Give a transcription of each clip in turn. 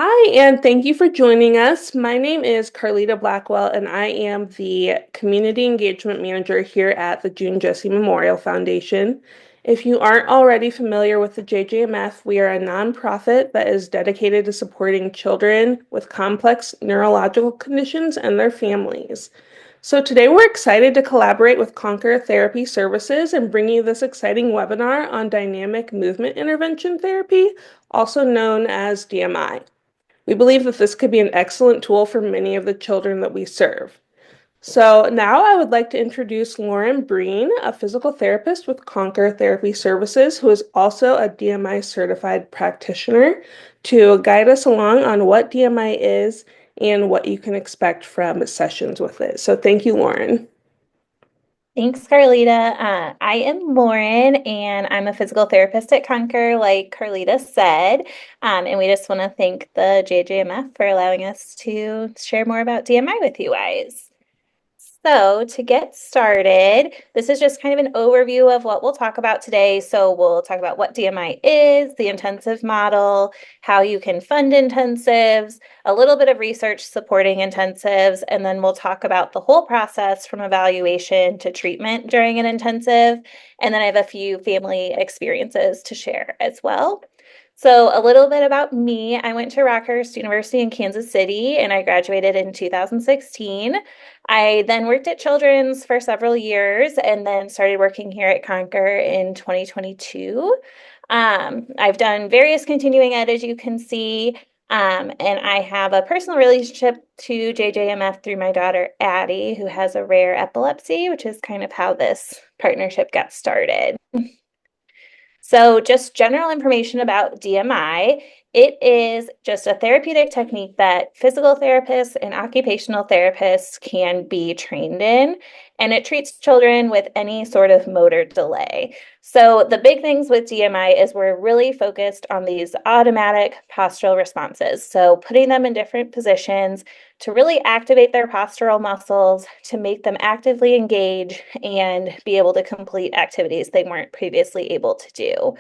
Hi, and thank you for joining us. My name is Karlita Blackwell, and I am the Community Engagement Manager here at the Jessee Memorial Foundation. If you aren't already familiar with the JJMF, we are a nonprofit that is dedicated to supporting children with complex neurological conditions and their families. So today we're excited to collaborate with Conquer Therapy Services and bring you this exciting webinar on dynamic movement intervention therapy, also known as DMI. We believe that this could be an excellent tool for many of the children that we serve. So now I would like to introduce Lauren Breen, a physical therapist with Conquer Therapy Services, who is also a DMI certified practitioner, to guide us along on what DMI is and what you can expect from sessions with it. So thank you, Lauren. Thanks, Carlita. I am Lauren, and I'm a physical therapist at Conquer, like Carlita said. And we just want to thank the JJMF for allowing us to share more about DMI with you guys. So, to get started, this is just kind of an overview of what we'll talk about today. So, we'll talk about what DMI is, the intensive model, how you can fund intensives, a little bit of research supporting intensives, and then we'll talk about the whole process from evaluation to treatment during an intensive. And then I have a few family experiences to share as well. So, a little bit about me. I went to Rockhurst University in Kansas City and I graduated in 2016. I then worked at Children's for several years and then started working here at Conquer in 2022. I've done various continuing ed, as you can see, and I have a personal relationship to JJMF through my daughter, Addie, who has a rare epilepsy, which is kind of how this partnership got started. So, just general information about DMI. It is just a therapeutic technique that physical therapists and occupational therapists can be trained in, and it treats children with any sort of motor delay. So, the big things with DMI is we're really focused on these automatic postural responses. So, putting them in different positions to really activate their postural muscles, to make them actively engage and be able to complete activities they weren't previously able to do,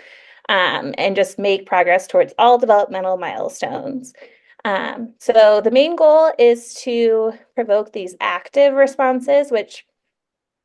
and just make progress towards all developmental milestones. So the main goal is to provoke these active responses, which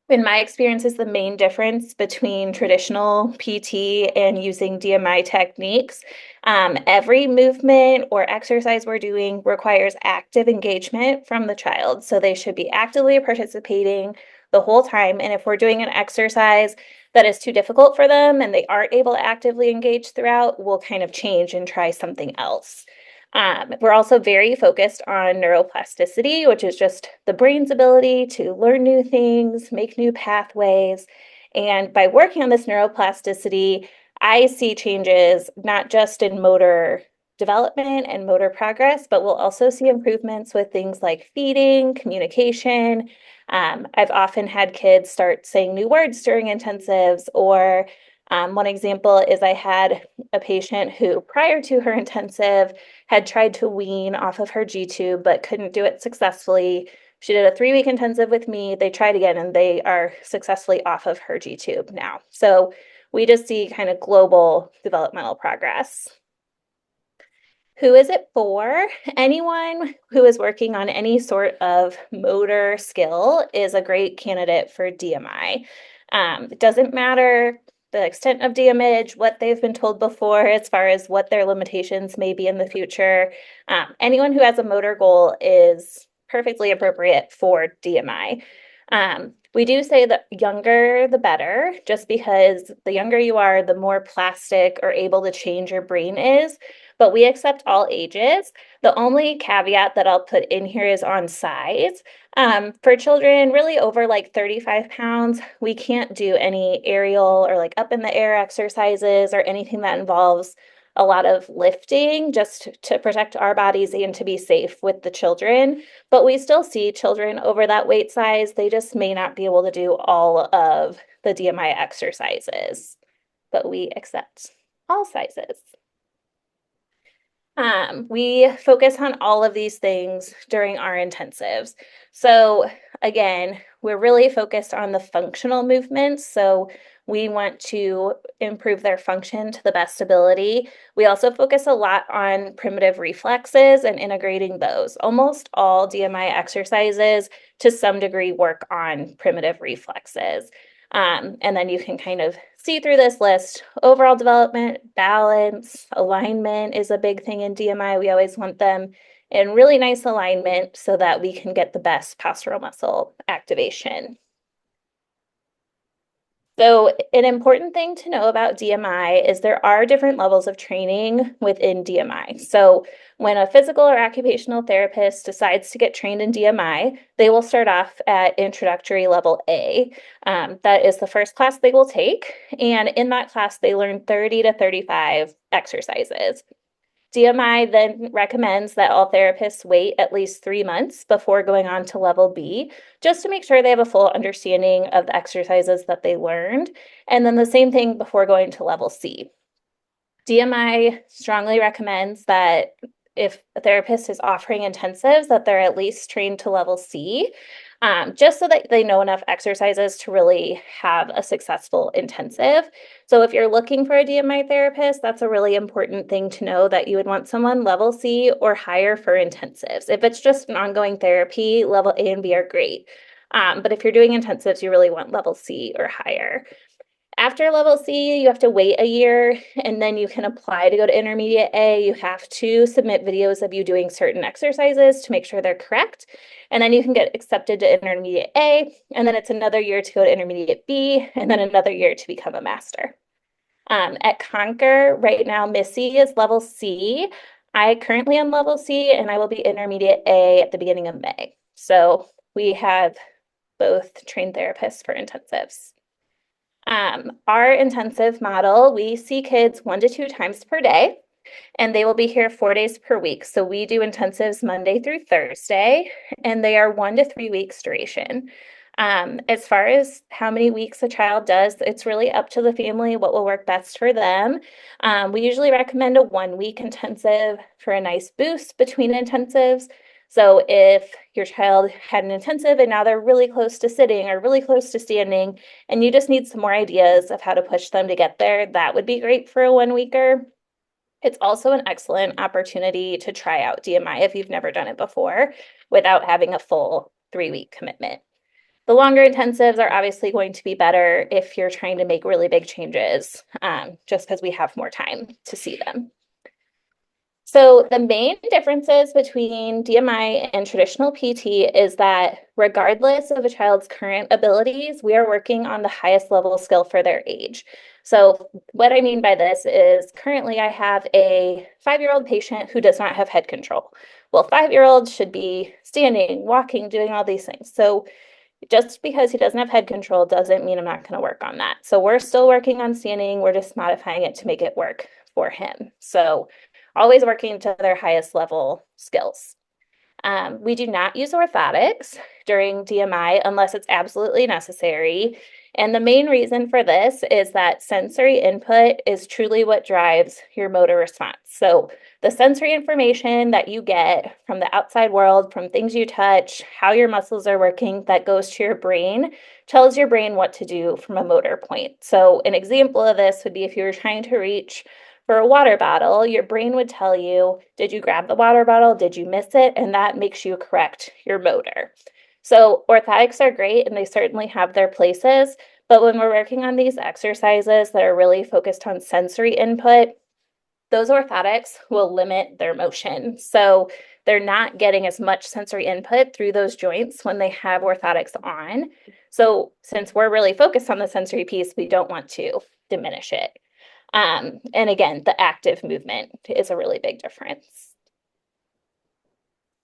in my experience is the main difference between traditional PT and using DMI techniques. Every movement or exercise we're doing requires active engagement from the child. So they should be actively participating the whole time. And if we're doing an exercise that is too difficult for them and they aren't able to actively engage throughout, we'll kind of change and try something else. We're also very focused on neuroplasticity, which is just the brain's ability to learn new things, make new pathways. And by working on this neuroplasticity, I see changes not just in motor development and motor progress, but we'll also see improvements with things like feeding, communication. I've often had kids start saying new words during intensives, or one example is I had a patient who, prior to her intensive, had tried to wean off of her G tube, but couldn't do it successfully. She did a 3-week intensive with me. They tried again, and they are successfully off of her G tube now. So we just see kind of global developmental progress. Who is it for? Anyone who is working on any sort of motor skill is a great candidate for DMI. It doesn't matter the extent of damage, what they've been told before, as far as what their limitations may be in the future. Anyone who has a motor goal is perfectly appropriate for DMI. We do say that younger, the better, just because the younger you are, the more plastic or able to change your brain is. But we accept all ages. The only caveat that I'll put in here is on size. For children really over like 35 pounds, we can't do any aerial or like up in the air exercises or anything that involves a lot of lifting, just to protect our bodies and to be safe with the children. But we still see children over that weight size. They just may not be able to do all of the DMI exercises, but we accept all sizes. We focus on all of these things during our intensives. So again, we're really focused on the functional movements. So We want to improve their function to the best ability. We also focus a lot on primitive reflexes and integrating those. Almost all DMI exercises to some degree work on primitive reflexes. And then you can kind of see through this list. Overall development, balance, alignment is a big thing in DMI. We always want them in really nice alignment so that we can get the best postural muscle activation. So an important thing to know about DMI is there are different levels of training within DMI. So when a physical or occupational therapist decides to get trained in DMI, they will start off at introductory level A. That is the first class they will take. And in that class, they learn 30 to 35 exercises. DMI then recommends that all therapists wait at least 3 months before going on to level B, just to make sure they have a full understanding of the exercises that they learned. And then the same thing before going to level C. DMI strongly recommends that if a therapist is offering intensives, that they're at least trained to level C, just so that they know enough exercises to really have a successful intensive. So if you're looking for a DMI therapist, that's a really important thing to know, that you would want someone level C or higher for intensives. If it's just an ongoing therapy, level A and B are great. But if you're doing intensives, you really want level C or higher. After level C, you have to wait a year, and then you can apply to go to intermediate A. You have to submit videos of you doing certain exercises to make sure they're correct. And then you can get accepted to intermediate A, and then it's another year to go to intermediate B, and then another year to become a master. At Conquer, right now, Missy is level C. I currently am level C, and I will be intermediate A at the beginning of May. So we have both trained therapists for intensives. Our intensive model, we see kids 1 to 2 times per day, and they will be here 4 days per week. So we do intensives Monday through Thursday, and they are 1 to 3 weeks duration. As far as how many weeks a child does, it's really up to the family what will work best for them. We usually recommend a 1-week intensive for a nice boost between intensives. So if your child had an intensive and now they're really close to sitting or really close to standing, and you just need some more ideas of how to push them to get there, that would be great for a 1-weeker. It's also an excellent opportunity to try out DMI if you've never done it before without having a full 3-week commitment. The longer intensives are obviously going to be better if you're trying to make really big changes, just because we have more time to see them. So the main differences between DMI and traditional PT is that regardless of a child's current abilities, we are working on the highest level skill for their age. So what I mean by this is currently I have a 5-year-old patient who does not have head control. Well, 5-year-olds should be standing, walking, doing all these things. So just because he doesn't have head control doesn't mean I'm not going to work on that. So we're still working on standing. We're just modifying it to make it work for him. So always working to their highest level skills. We do not use orthotics during DMI unless it's absolutely necessary. And the main reason for this is that sensory input is truly what drives your motor response. So the sensory information that you get from the outside world, from things you touch, how your muscles are working, that goes to your brain, tells your brain what to do from a motor point. So an example of this would be if you were trying to reach for a water bottle, your brain would tell you, did you grab the water bottle? Did you miss it? And that makes you correct your motor. So orthotics are great and they certainly have their places, but when we're working on these exercises that are really focused on sensory input, those orthotics will limit their motion. So they're not getting as much sensory input through those joints when they have orthotics on. So since we're really focused on the sensory piece, we don't want to diminish it. And again, the active movement is a really big difference.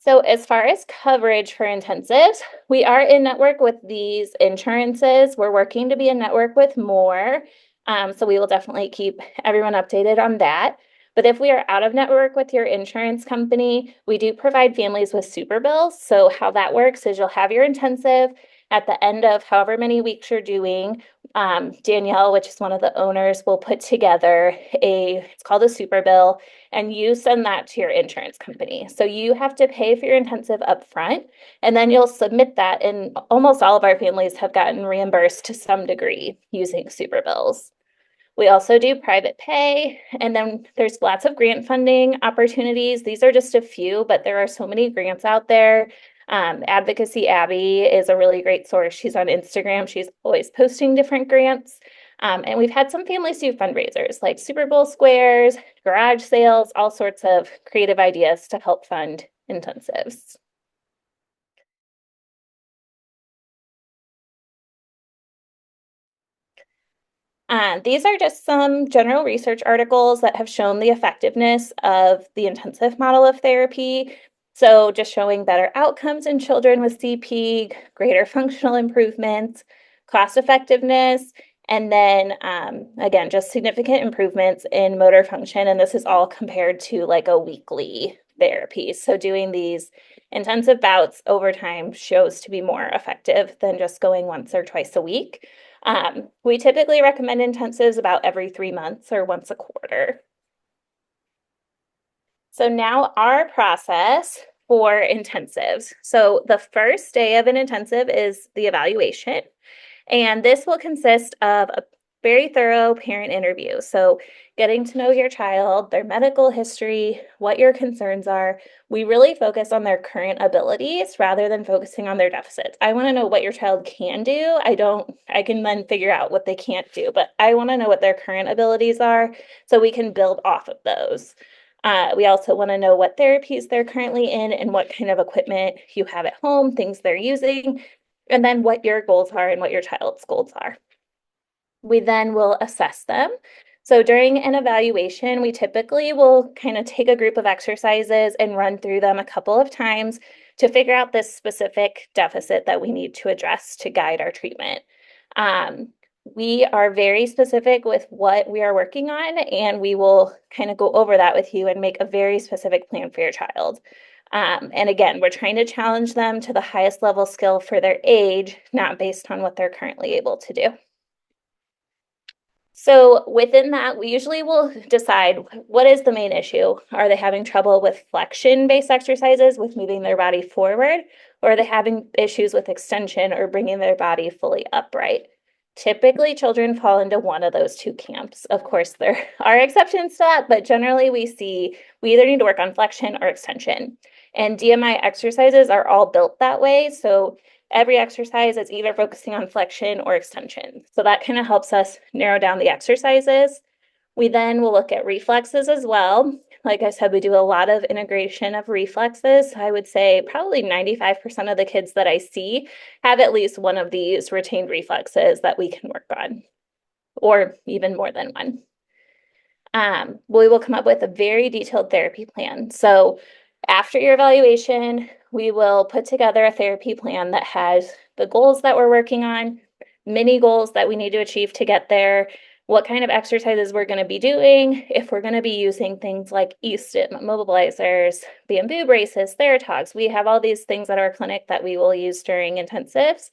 So as far as coverage for intensives, we are in network with these insurances. We're working to be in network with more. So we will definitely keep everyone updated on that. But if we are out of network with your insurance company, we do provide families with super bills. So how that works is you'll have your intensive, At the end of however many weeks you're doing, Danielle, which is one of the owners, will put together it's called a super bill, and you send that to your insurance company. So you have to pay for your intensive upfront, and then you'll submit that. And almost all of our families have gotten reimbursed to some degree using super bills. We also do private pay, and then there's lots of grant funding opportunities. These are just a few, but there are so many grants out there. Advocacy Abby is a really great source. She's on Instagram. She's always posting different grants. And we've had some families do fundraisers like Super Bowl squares, garage sales, all sorts of creative ideas to help fund intensives. These are just some general research articles that have shown the effectiveness of the intensive model of therapy. So just showing better outcomes in children with CP, greater functional improvements, cost effectiveness, and then again, just significant improvements in motor function. And this is all compared to like a weekly therapy. So doing these intensive bouts over time shows to be more effective than just going once or twice a week. We typically recommend intensives about every 3 months or once a quarter. So now our process for intensives. So the first day of an intensive is the evaluation, and this will consist of a very thorough parent interview. So getting to know your child, their medical history, what your concerns are. We really focus on their current abilities rather than focusing on their deficits. I want to know what your child can do. I can then figure out what they can't do, but I want to know what their current abilities are so we can build off of those. We also want to know what therapies they're currently in and what kind of equipment you have at home, things they're using, and then what your goals are and what your child's goals are. We then will assess them. So during an evaluation, we typically will kind of take a group of exercises and run through them a couple of times to figure out this specific deficit that we need to address to guide our treatment. We are very specific with what we are working on, and we will kind of go over that with you and make a very specific plan for your child. And again, we're trying to challenge them to the highest level skill for their age, not based on what they're currently able to do. So within that, we usually will decide what is the main issue. Are they having trouble with flexion-based exercises, with moving their body forward, or are they having issues with extension or bringing their body fully upright? Typically, children fall into one of those two camps. Of course, there are exceptions to that, but generally we either need to work on flexion or extension. And DMI exercises are all built that way. So every exercise is either focusing on flexion or extension. So that kind of helps us narrow down the exercises. We then will look at reflexes as well. Like I said, we do a lot of integration of reflexes. I would say probably 95% of the kids that I see have at least one of these retained reflexes that we can work on, or even more than one. We will come up with a very detailed therapy plan. So after your evaluation, we will put together a therapy plan that has the goals that we're working on, mini goals that we need to achieve to get there, what kind of exercises we're going to be doing, if we're going to be using things like e-stim, mobilizers, bamboo braces, Theratogs. We have all these things at our clinic that we will use during intensives.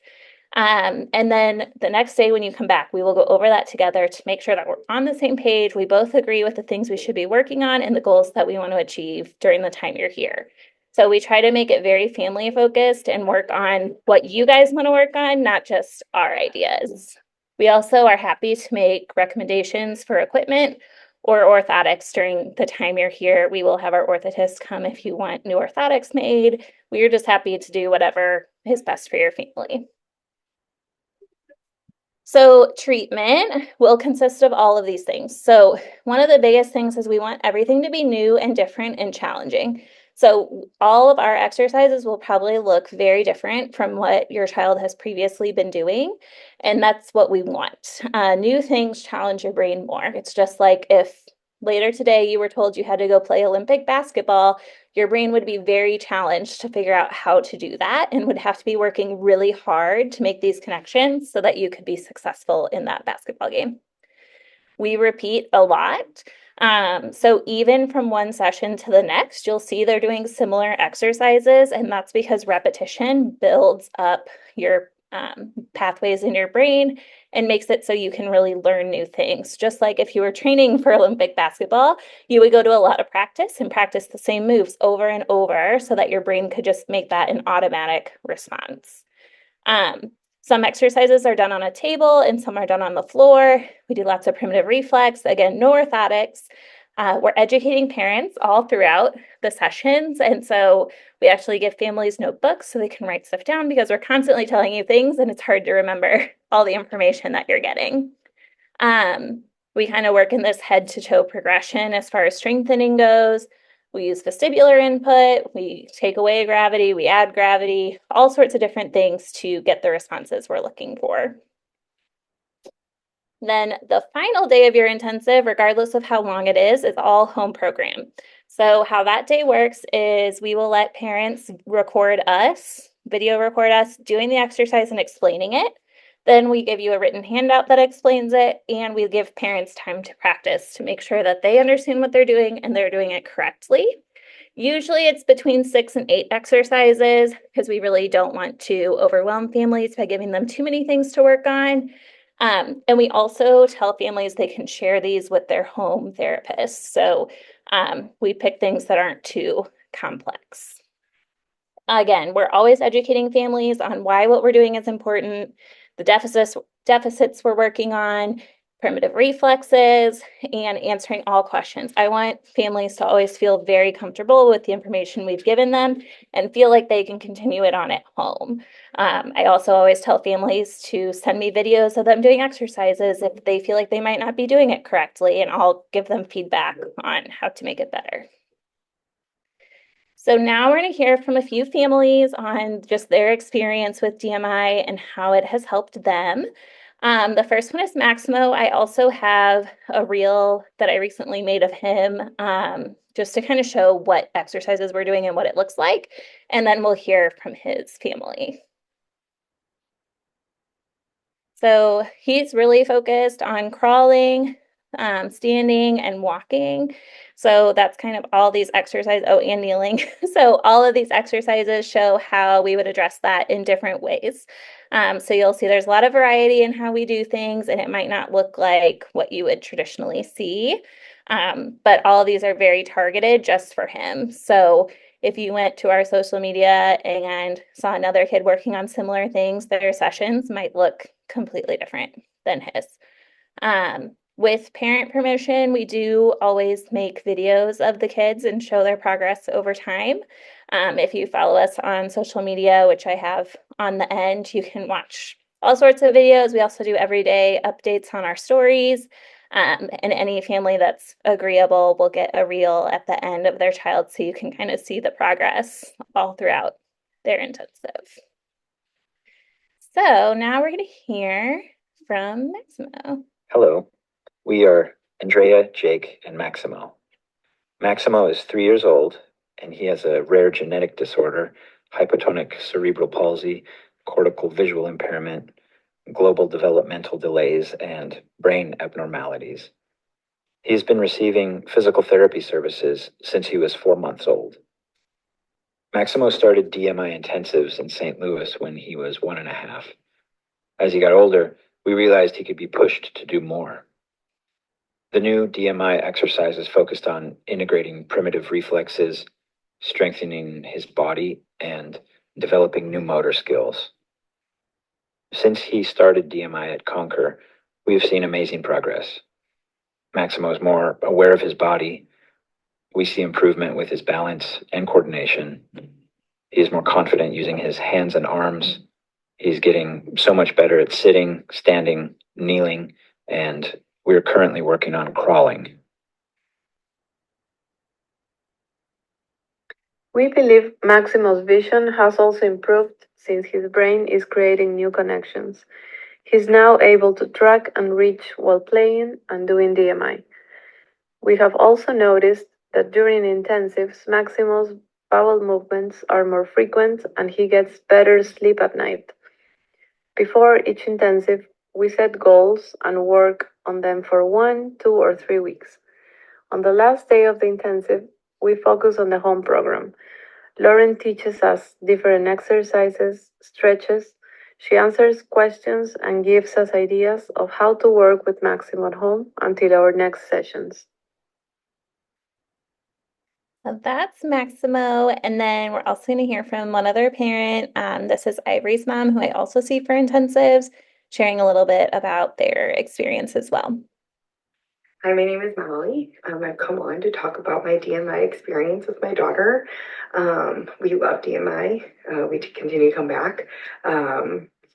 And then the next day when you come back, we will go over that together to make sure that we're on the same page. We both agree with the things we should be working on and the goals that we want to achieve during the time you're here. So we try to make it very family focused and work on what you guys want to work on, not just our ideas. We also are happy to make recommendations for equipment or orthotics during the time you're here. We will have our orthotist come if you want new orthotics made. We're just happy to do whatever is best for your family. So treatment will consist of all of these things. So one of the biggest things is we want everything to be new and different and challenging. So all of our exercises will probably look very different from what your child has previously been doing. And that's what we want. New things challenge your brain more. It's just like if later today you were told you had to go play Olympic basketball, your brain would be very challenged to figure out how to do that and would have to be working really hard to make these connections so that you could be successful in that basketball game. We repeat a lot. So even from one session to the next, you'll see they're doing similar exercises, and that's because repetition builds up your pathways in your brain and makes it so you can really learn new things. Just like if you were training for Olympic basketball, you would go to a lot of practice and practice the same moves over and over so that your brain could just make that an automatic response. Some exercises are done on a table and some are done on the floor. We do lots of primitive reflex, again, no orthotics. We're educating parents all throughout the sessions. And so we actually give families notebooks so they can write stuff down because we're constantly telling you things and it's hard to remember all the information that you're getting. We kind of work in this head to toe progression as far as strengthening goes. We use vestibular input, we take away gravity, we add gravity, all sorts of different things to get the responses we're looking for. Then the final day of your intensive, regardless of how long it is all home program. So how that day works is we will let parents record us, video record us doing the exercise and explaining it. Then we give you a written handout that explains it, and we give parents time to practice to make sure that they understand what they're doing and they're doing it correctly. Usually it's between 6 and 8 exercises because we really don't want to overwhelm families by giving them too many things to work on. And we also tell families they can share these with their home therapists. So we pick things that aren't too complex. Again, we're always educating families on why what we're doing is important, the deficits we're working on, primitive reflexes, and answering all questions. I want families to always feel very comfortable with the information we've given them and feel like they can continue it on at home. I also always tell families to send me videos of them doing exercises if they feel like they might not be doing it correctly, and I'll give them feedback on how to make it better. So now we're going to hear from a few families on just their experience with DMI and how it has helped them. The first one is Maximo. I also have a reel that I recently made of him just to kind of show what exercises we're doing and what it looks like. And then we'll hear from his family. So he's really focused on crawling, standing, and walking. So that's kind of all these exercises. Oh, and kneeling. So all of these exercises show how we would address that in different ways. So you'll see there's a lot of variety in how we do things, and it might not look like what you would traditionally see. But all of these are very targeted just for him. So if you went to our social media and saw another kid working on similar things, their sessions might look completely different than his. With parent permission, we do always make videos of the kids and show their progress over time. If you follow us on social media, which I have on the end, you can watch all sorts of videos. We also do everyday updates on our stories. And any family that's agreeable will get a reel at the end of their child so you can kind of see the progress all throughout their intensive. So now we're going to hear from Maximo. Hello, we are Andrea, Jake, and Maximo. Maximo is 3 years old, and he has a rare genetic disorder, hypotonic cerebral palsy, cortical visual impairment, global developmental delays, and brain abnormalities. He's been receiving physical therapy services since he was 4 months old. Maximo started DMI intensives in St. Louis when he was 1.5. As he got older, we realized he could be pushed to do more. The new DMI exercises focused on integrating primitive reflexes, strengthening his body, and developing new motor skills. Since he started DMI at Conquer, we have seen amazing progress. Maximo is more aware of his body. We see improvement with his balance and coordination. He is more confident using his hands and arms. He's getting so much better at sitting, standing, kneeling, and we're currently working on crawling. We believe Maximo's vision has also improved since his brain is creating new connections. He's now able to track and reach while playing and doing DMI. We have also noticed that during intensives, Maximo's bowel movements are more frequent and he gets better sleep at night. Before each intensive, we set goals and work on them for 1, 2, or 3 weeks. On the last day of the intensive, we focus on the home program. Lauren teaches us different exercises, stretches, She answers questions and gives us ideas of how to work with Maximo at home until our next sessions. So that's Maximo. And then we're also going to hear from one other parent. This is Ivory's mom, who I also see for intensives, sharing a little bit about their experience as well. Hi, my name is Molly. I've come on to talk about my DMI experience with my daughter. We love DMI. We continue to come back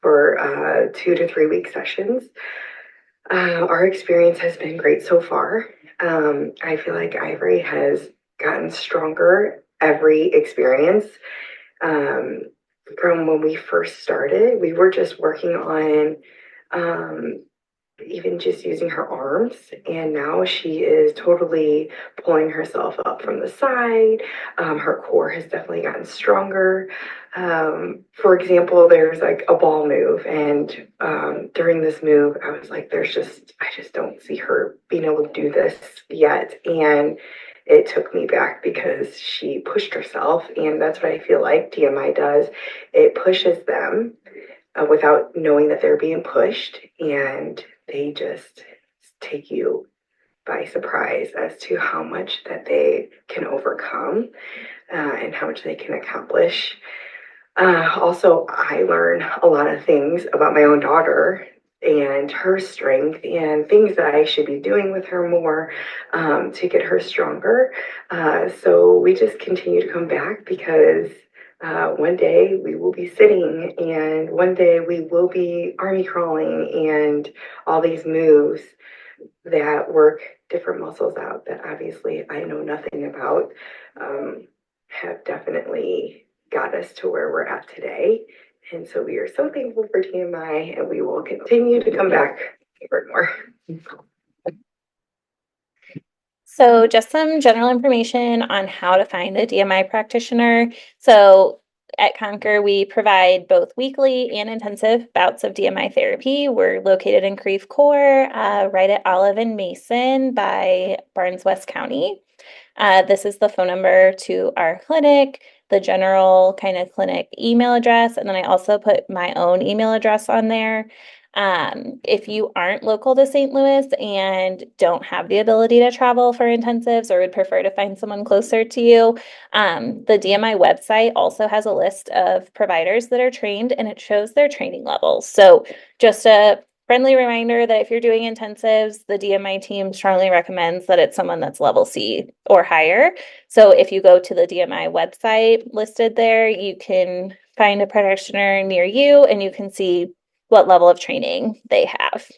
for 2 to 3 week sessions. Our experience has been great so far. I feel like Ivory has gotten stronger every experience. From when we first started, we were just working on even just using her arms, and now she is totally pulling herself up from the side. Her core has definitely gotten stronger. For example, there's like a ball move, and during this move I was like, I just don't see her being able to do this yet. And it took me back because she pushed herself, and that's what I feel like DMI does. It pushes them without knowing that they're being pushed, and they just take you by surprise as to how much that they can overcome and how much they can accomplish. Also, I learn a lot of things about my own daughter and her strength and things that I should be doing with her more to get her stronger. So we just continue to come back because one day we will be sitting, and one day we will be army crawling, and all these moves that work different muscles out that obviously I know nothing about have definitely got us to where we're at today. And so we are so thankful for TMI, and we will continue to come back for more. So just some general information on how to find a DMI practitioner. So at Conquer, we provide both weekly and intensive bouts of DMI therapy. We're located in Creve Coeur, right at Olive and Mason by Barnes West County. This is the phone number to our clinic, the general kind of clinic email address, and then I also put my own email address on there. If you aren't local to St. Louis and don't have the ability to travel for intensives or would prefer to find someone closer to you, the DMI website also has a list of providers that are trained, and it shows their training levels. So just a friendly reminder that if you're doing intensives, the DMI team strongly recommends that it's someone that's level C or higher. So if you go to the DMI website listed there, you can find a practitioner near you and you can see what level of training they have.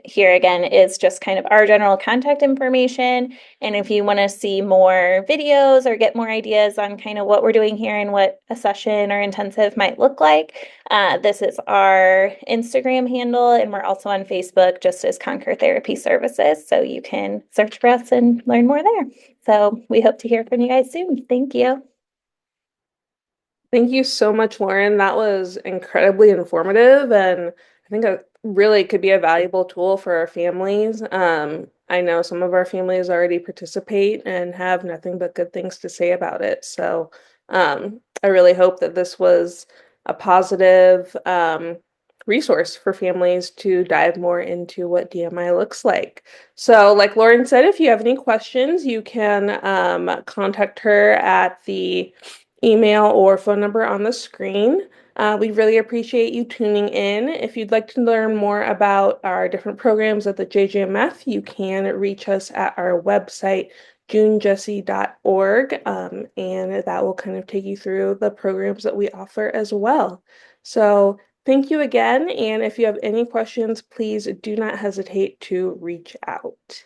Here again is just kind of our general contact information. And if you want to see more videos or get more ideas on kind of what we're doing here and what a session or intensive might look like, this is our Instagram handle, and we're also on Facebook just as Conquer Therapy Services. So you can search for us and learn more there. So we hope to hear from you guys soon. Thank you. Thank you so much, Lauren. That was incredibly informative, and I think it really could be a valuable tool for our families. I know some of our families already participate and have nothing but good things to say about it. So I really hope that this was a positive resource for families to dive more into what DMI looks like. So like Lauren said, if you have any questions, you can contact her at the email or phone number on the screen. We really appreciate you tuning in. If you'd like to learn more about our different programs at the JJMF, you can reach us at our website, junejessee.org, and that will kind of take you through the programs that we offer as well. So thank you again, and if you have any questions, please do not hesitate to reach out.